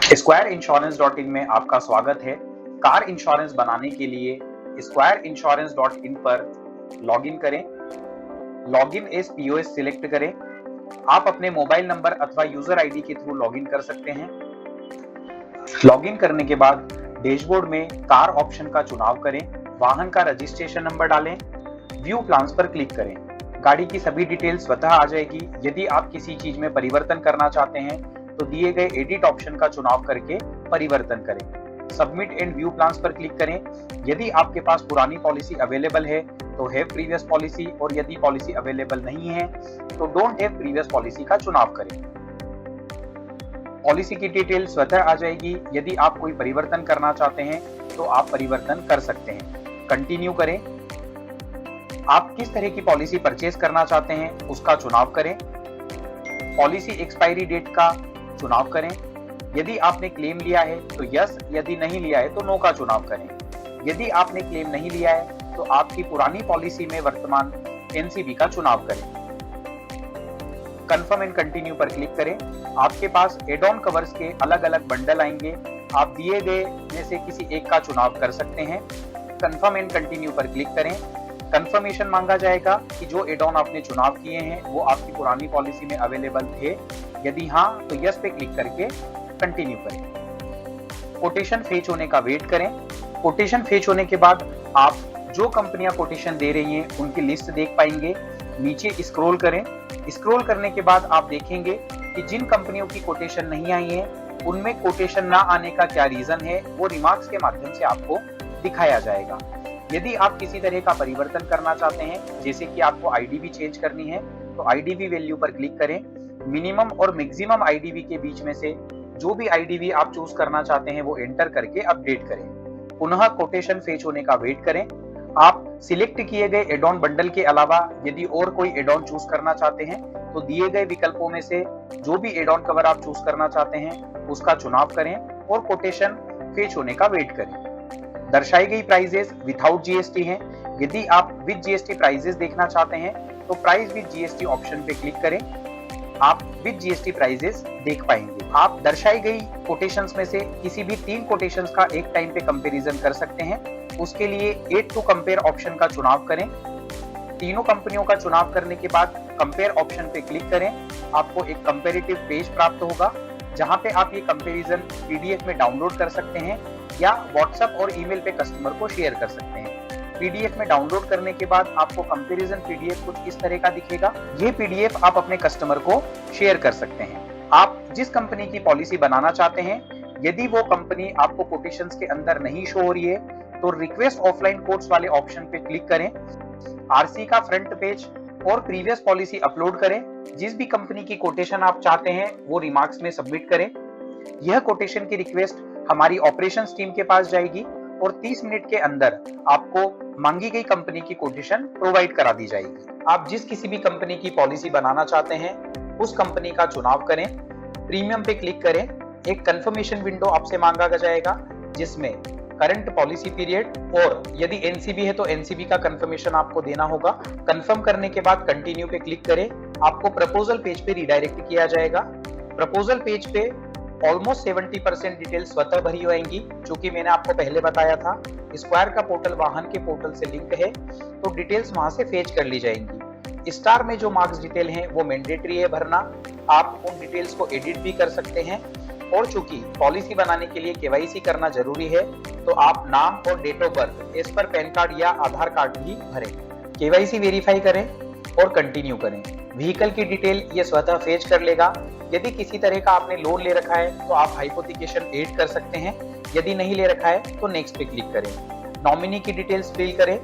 SquareInsurance.in में आपका स्वागत है। कार इंश्योरेंस बनाने के लिए SquareInsurance.in पर लॉगिन करें। लॉगिन एज POS सिलेक्ट करें। आप अपने मोबाइल नंबर अथवा यूजर आईडी के थ्रू लॉगिन कर सकते हैं। लॉगिन करने के बाद डैशबोर्ड में कार ऑप्शन का चुनाव करें। वाहन का रजिस्ट्रेशन नंबर डालें। व्यू प्लान्स पर क्लिक करें। गाड़ी की सभी डिटेल स्वतः आ जाएगी। यदि आप किसी चीज में परिवर्तन करना चाहते हैं तो दिए गए एडिट ऑप्शन का चुनाव करके परिवर्तन करें। सबमिट एंड व्यू प्लान्स पर क्लिक करें। यदि आपके पास पुरानी पॉलिसी अवेलेबल है तो हैव प्रीवियस पॉलिसी, और यदि पॉलिसी अवेलेबल नहीं है तो डोंट हैव प्रीवियस पॉलिसी का चुनाव करें। पॉलिसी की डिटेल स्वतः आ जाएगी। यदि आप कोई परिवर्तन करना चाहते हैं तो आप परिवर्तन कर सकते हैं। कंटिन्यू करें। आप किस तरह की पॉलिसी परचेज करना चाहते हैं उसका चुनाव करें। पॉलिसी एक्सपायरी डेट का चुनाव करें। यदि आपने क्लेम लिया है तो यस, यदि नहीं लिया है तो नो का चुनाव करें। यदि आपने क्लेम नहीं लिया है तो आपकी पुरानी पॉलिसी में वर्तमान NCB का चुनाव करें। कंफर्म एंड कंटिन्यू पर क्लिक करें। आपके पास एड ऑन कवर्स के अलग अलग बंडल आएंगे। आप दिए गए में से किसी एक का चुनाव कर सकते हैं। कंफर्म एंड कंटिन्यू पर क्लिक करें। कंफर्मेशन मांगा जाएगा कि जो एड ऑन आपने चुनाव किए हैं वो आपकी पुरानी पॉलिसी में अवेलेबल थे। यदि हाँ तो यस पे क्लिक करके कंटिन्यू करें। कोटेशन फेच होने का वेट करें। कोटेशन फेच होने के बाद आप जो कंपनियां कोटेशन दे रही हैं उनकी लिस्ट देख पाएंगे। नीचे स्क्रॉल करें। स्क्रॉल करने के बाद आप देखेंगे कि जिन कंपनियों की कोटेशन नहीं आई है उनमें कोटेशन ना आने का क्या रीजन है वो रिमार्क्स के माध्यम से आपको दिखाया जाएगा। यदि आप किसी तरह का परिवर्तन करना चाहते हैं, जैसे कि आपको IDV चेंज करनी है, तो IDV वैल्यू पर क्लिक करें। मिनिमम और मैक्सिमम IDV के बीच में से जो भी IDV आप चूज करना चाहते हैं वो एंटर करके अपडेट करें। पुनः कोटेशन फेच होने का वेट करें। आप सिलेक्ट किए गए एड ऑन बंडल के अलावा यदि और कोई एड ऑन चूज करना चाहते हैं तो दिए गए विकल्पों में से जो भी एड ऑन कवर आप चूज करना चाहते हैं उसका चुनाव करें और कोटेशन फेच होने का वेट करें। दर्शाई गई प्राइजेस विदाउट GST हैं। यदि आप विद GST प्राइजेस देखना चाहते हैं तो प्राइस विद GST ऑप्शन पे क्लिक करें। आप विद GST प्राइजेस देख पाएंगे। आप दर्शाई गई कोटेशंस में से किसी भी 3 कोटेशंस का एक टाइम पे कंपैरिजन कर सकते हैं। उसके लिए एड टू कंपेयर ऑप्शन का चुनाव करें। तीनों कंपनियों का चुनाव करने के बाद कंपेयर ऑप्शन पे क्लिक करें। आपको एक कंपैरेटिव पेज प्राप्त होगा जहां पे आप ये कंपैरिजन PDF में डाउनलोड कर सकते हैं या WhatsApp और ईमेल पे कस्टमर को शेयर कर सकते हैं। PDF में डाउनलोड करने के बाद आपको कंपैरिजन PDF कुछ इस तरह का दिखेगा। ये PDF आप अपने कस्टमर को शेयर कर सकते हैं। आप जिस कंपनी की पॉलिसी बनाना चाहते हैं, यदि वो कंपनी आपको कोटेशंस के अंदर नहीं शो हो रही है तो रिक्वेस्ट ऑफलाइन कोट्स वाले ऑप्शन पे क्लिक करें। RC का फ्रंट पेज और प्रीवियस पॉलिसी अपलोड करें। जिस भी कंपनी की कोटेशन आप चाहते हैं वो रिमार्क्स में सबमिट करें। यह कोटेशन की रिक्वेस्ट हमारी ऑपरेशंस टीम के पास जाएगी और 30 मिनट के अंदर आपको मांगी गई कंपनी की कोटेशन प्रोवाइड करा दी जाएगी। आप जिस किसी भी कंपनी की पॉलिसी बनाना चाहते हैं उस कंपनी का चुनाव करें। प्रीमियम पे क्लिक करें। एक कंफर्मेशन विंडो आपसे मांगा जाएगा जिसमें करंट पॉलिसी पीरियड और यदि NCB है तो NCB का कंफर्मेशन आपको देना होगा। कंफर्म करने के बाद कंटिन्यू पे क्लिक करें। आपको प्रपोजल पेज पे रिडायरेक्ट किया जाएगा। प्रपोजल पेज पे ऑलमोस्ट 70% डिटेल स्वतः भरी होंगी। जो कि मैंने आपको पहले बताया था, स्क्वायर का पोर्टल वाहन के पोर्टल से लिंक है तो डिटेल्स वहां से फेच कर ली जाएंगी। स्टार में जो मार्क्स डिटेल हैं वो मैंडेटरी है भरना। आप उन डिटेल्स को एडिट भी कर सकते हैं और चूंकि पॉलिसी बनाने के लिए KYC करना जरूरी है तो आप नाम और date of birth as per PAN card या आधार कार्ड भी भरें। KYC वेरीफाई करें और कंटिन्यू करें। व्हीकल की डिटेल ये स्वतः फेच कर लेगा। यदि किसी तरह का आपने लोन ले रखा है तो आप हाइपोथिकेशन ऐड कर सकते हैं। यदि नहीं ले रखा है तो नेक्स्ट पे क्लिक करें। नॉमिनी की डिटेल्स फिल करें।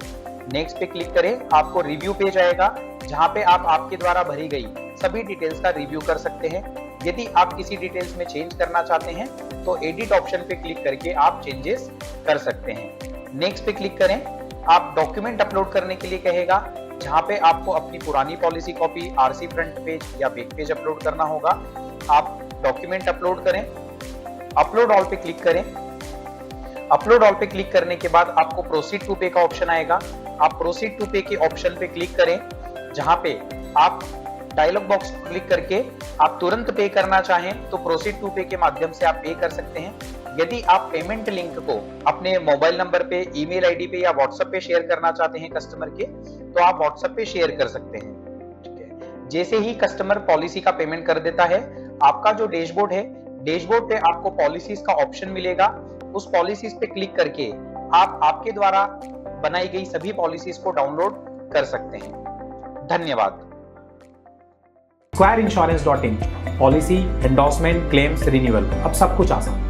नेक्स्ट पे क्लिक करें। आपको रिव्यू पेज आएगा जहां पे आप आपके द्वारा भरी गई सभी डिटेल्स का रिव्यू कर सकते हैं। यदि आप किसी डिटेल्स में चेंज करना चाहते हैं तो एडिट ऑप्शन पे क्लिक करके आप चेंजेस कर सकते हैं। नेक्स्ट पे क्लिक करें। आप डॉक्यूमेंट अपलोड करने के लिए कहेगा जहां पे आपको अपनी पुरानी policy copy RC front page या बैक पेज अपलोड करना होगा। आप डॉक्यूमेंट अपलोड करें। अपलोड ऑल पे क्लिक करें। अपलोड ऑल पे क्लिक करने के बाद आपको प्रोसीड टू पे का ऑप्शन आएगा। आप प्रोसीड टू पे के ऑप्शन पे क्लिक करें जहां पे आप डायलॉग बॉक्स क्लिक करके आप तुरंत पे करना चाहें तो प्रोसीड टू पे के माध्यम से आप पे कर सकते हैं। यदि आप पेमेंट लिंक को अपने मोबाइल नंबर पे, ईमेल आईडी पे या व्हाट्सएप पे शेयर करना चाहते हैं कस्टमर के, तो आप व्हाट्सएप पे शेयर कर सकते हैं। ठीक है, जैसे ही कस्टमर पॉलिसी का पेमेंट कर देता है, आपका जो डैशबोर्ड है, डैशबोर्ड पे आपको पॉलिसीज का ऑप्शन मिलेगा। उस पॉलिसीज पे क्लिक करके आप आपके द्वारा बनाई गई सभी पॉलिसीज को डाउनलोड कर सकते हैं। धन्यवाद। SquareInsurance.in, policy, endorsement, claims, renewal, अब सब कुछ आसान।